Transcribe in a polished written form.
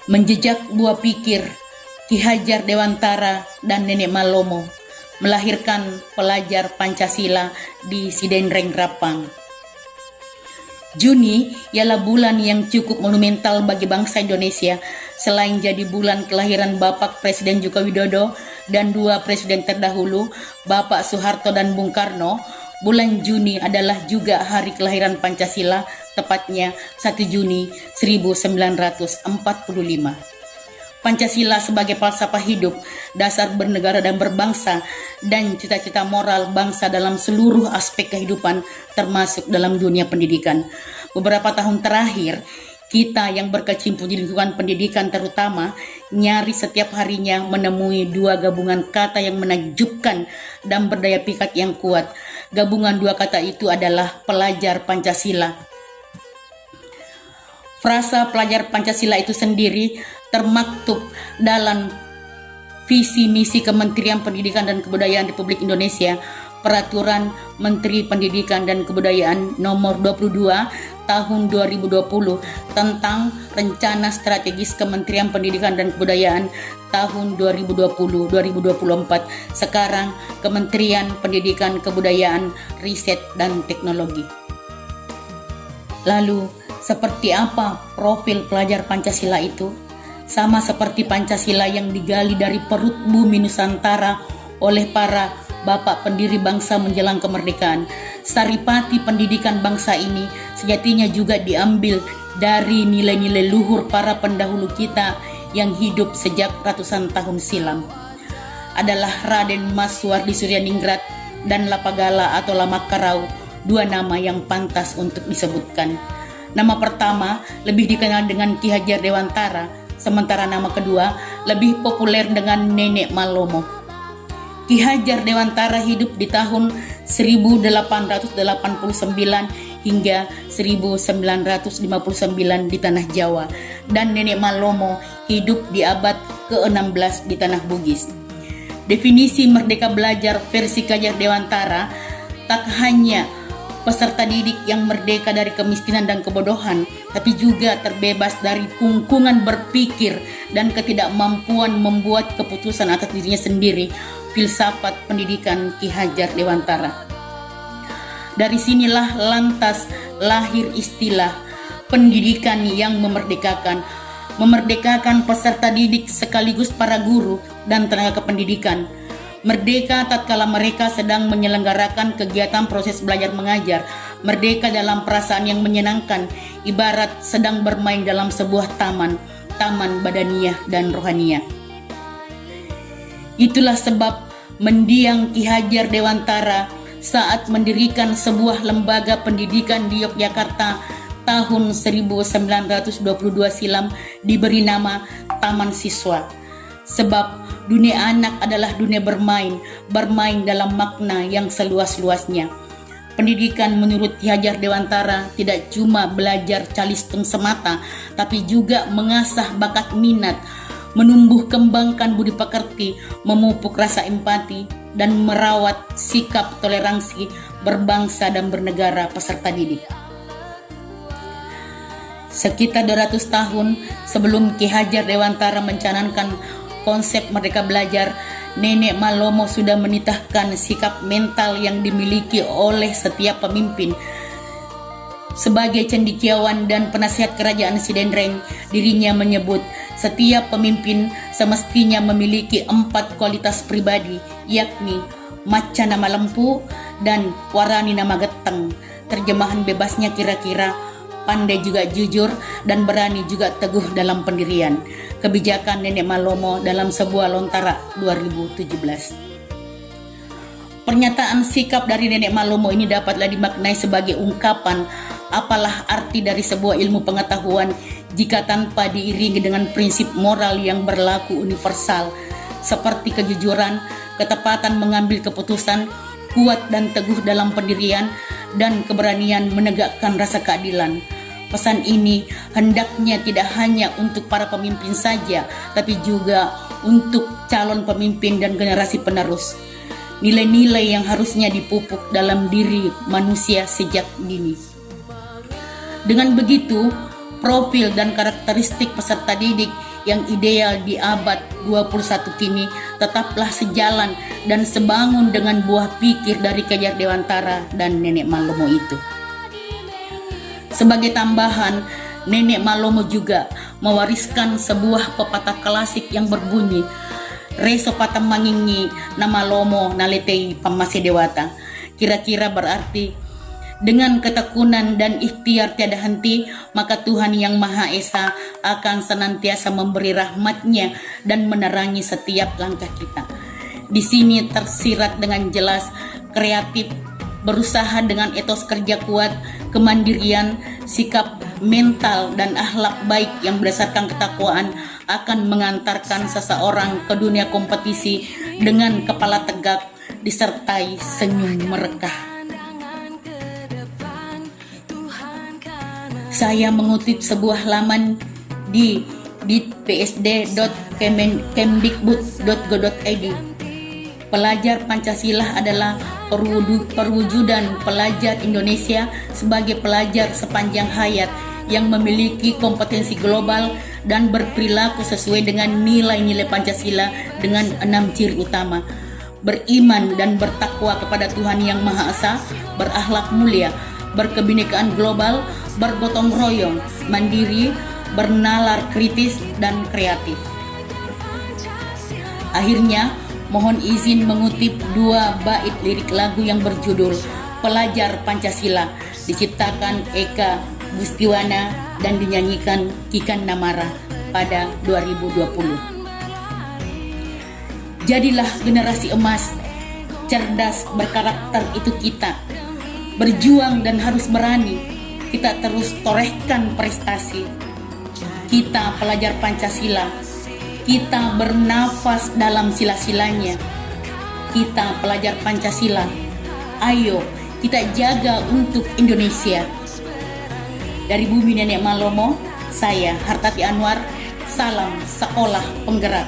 Menjejak buah pikir, Ki Hajar Dewantara dan Nenek Malomo melahirkan pelajar Pancasila di Sidenreng Rapang. Juni ialah bulan yang cukup monumental bagi bangsa Indonesia. Selain jadi bulan kelahiran Bapak Presiden Joko Widodo dan dua presiden terdahulu, Bapak Soeharto dan Bung Karno, bulan Juni adalah juga hari kelahiran Pancasila, tepatnya 1 Juni 1945. Pancasila sebagai falsafah hidup, dasar bernegara dan berbangsa, dan cita-cita moral bangsa dalam seluruh aspek kehidupan, termasuk dalam dunia pendidikan. Beberapa tahun terakhir, kita yang berkecimpung di lingkungan pendidikan terutama, nyaris setiap harinya menemui dua gabungan kata yang menakjubkan dan berdaya pikat yang kuat. Gabungan dua kata itu adalah pelajar Pancasila. Frasa pelajar Pancasila itu sendiri termaktub dalam visi misi Kementerian Pendidikan dan Kebudayaan Republik Indonesia, Peraturan Menteri Pendidikan dan Kebudayaan Nomor 22 Tahun 2020 tentang Rencana Strategis Kementerian Pendidikan dan Kebudayaan tahun 2020-2024, sekarang Kementerian Pendidikan, Kebudayaan, Riset dan Teknologi. Lalu, seperti apa profil pelajar Pancasila itu? Sama seperti Pancasila yang digali dari perut bumi Nusantara oleh para bapak pendiri bangsa menjelang kemerdekaan, saripati pendidikan bangsa ini sejatinya juga diambil dari nilai-nilai luhur para pendahulu kita yang hidup sejak ratusan tahun silam. Adalah Raden Mas Suwardi Suryaningrat dan Lapagala atau Lamakarau, dua nama yang pantas untuk disebutkan. Nama pertama lebih dikenal dengan Ki Hajar Dewantara, sementara nama kedua lebih populer dengan Nenek Malomo. Ki Hajar Dewantara hidup di tahun 1889 hingga 1959 di Tanah Jawa, dan Nenek Malomo hidup di abad ke-16 di Tanah Bugis. Definisi Merdeka Belajar versi Ki Hajar Dewantara tak hanya peserta didik yang merdeka dari kemiskinan dan kebodohan, tapi juga terbebas dari kungkungan berpikir dan ketidakmampuan membuat keputusan atas dirinya sendiri, filsafat pendidikan Ki Hajar Dewantara. Dari sinilah lantas lahir istilah pendidikan yang memerdekakan peserta didik sekaligus para guru dan tenaga kependidikan. Merdeka tatkala mereka sedang menyelenggarakan kegiatan proses belajar mengajar, merdeka dalam perasaan yang menyenangkan, ibarat sedang bermain dalam sebuah taman badaniyah dan rohaniyah. Itulah sebab mendiang Ki Hajar Dewantara saat mendirikan sebuah lembaga pendidikan di Yogyakarta tahun 1922 silam diberi nama Taman Siswa. Sebab dunia anak adalah dunia bermain dalam makna yang seluas-luasnya. Pendidikan menurut Ki Hajar Dewantara tidak cuma belajar calistung semata, tapi juga mengasah bakat minat, menumbuh kembangkan budi pekerti, memupuk rasa empati, dan merawat sikap toleransi berbangsa dan bernegara peserta didik. Sekitar 200 tahun sebelum Ki Hajar Dewantara mencanangkan konsep Merdeka Belajar, Nenek Malomo sudah menitahkan sikap mental yang dimiliki oleh setiap pemimpin. Sebagai cendekiawan dan penasihat kerajaan Sidenreng, dirinya menyebut setiap pemimpin semestinya memiliki 4 kualitas pribadi, yakni maca nama lempu dan warani nama geteng. Terjemahan bebasnya kira-kira pandai juga jujur dan berani juga teguh dalam pendirian. Kebijakan Nenek Malomo dalam sebuah lontara 2017. Pernyataan sikap dari Nenek Malomo ini dapatlah dimaknai sebagai ungkapan apalah arti dari sebuah ilmu pengetahuan jika tanpa diiringi dengan prinsip moral yang berlaku universal seperti kejujuran, ketepatan mengambil keputusan, kuat dan teguh dalam pendirian, dan keberanian menegakkan rasa keadilan. Pesan ini hendaknya tidak hanya untuk para pemimpin saja, tapi juga untuk calon pemimpin dan generasi penerus. Nilai-nilai yang harusnya dipupuk dalam diri manusia sejak dini. Dengan begitu, profil dan karakteristik peserta didik yang ideal di abad 21 kini tetaplah sejalan dan sebangun dengan buah pikir dari Kejar Dewantara dan Nenek Malomo itu. Sebagai tambahan, Nenek Malomo juga mewariskan sebuah pepatah klasik yang berbunyi, Reso patam mangingi na Malomo naletei pamase dewata. Kira-kira berarti, dengan ketekunan dan ikhtiar tiada henti, maka Tuhan Yang Maha Esa akan senantiasa memberi rahmat-Nya dan menerangi setiap langkah kita. Di sini tersirat dengan jelas kreatif, berusaha dengan etos kerja kuat, kemandirian, sikap mental dan akhlak baik yang berdasarkan ketakwaan akan mengantarkan seseorang ke dunia kompetisi dengan kepala tegak disertai senyum merekah. Saya mengutip sebuah laman di psd.kemdikbud.go.id. Pelajar Pancasila adalah perwujudan pelajar Indonesia sebagai pelajar sepanjang hayat yang memiliki kompetensi global dan berperilaku sesuai dengan nilai-nilai Pancasila dengan 6 ciri utama: beriman dan bertakwa kepada Tuhan Yang Maha Esa, berakhlak mulia, berkebinekaan global, bergotong royong, mandiri, bernalar kritis, dan kreatif. Akhirnya, mohon izin mengutip 2 bait lirik lagu yang berjudul Pelajar Pancasila, diciptakan Eka Gustiwana dan dinyanyikan Kikan Namara pada 2020. Jadilah generasi emas, cerdas, berkarakter itu kita. Berjuang dan harus berani, kita terus torehkan prestasi. Kita pelajar Pancasila, kita bernafas dalam sila-silanya. Kita pelajar Pancasila, ayo kita jaga untuk Indonesia. Dari bumi Nenek Malomo, saya Hartati Anwar, salam sekolah penggerak.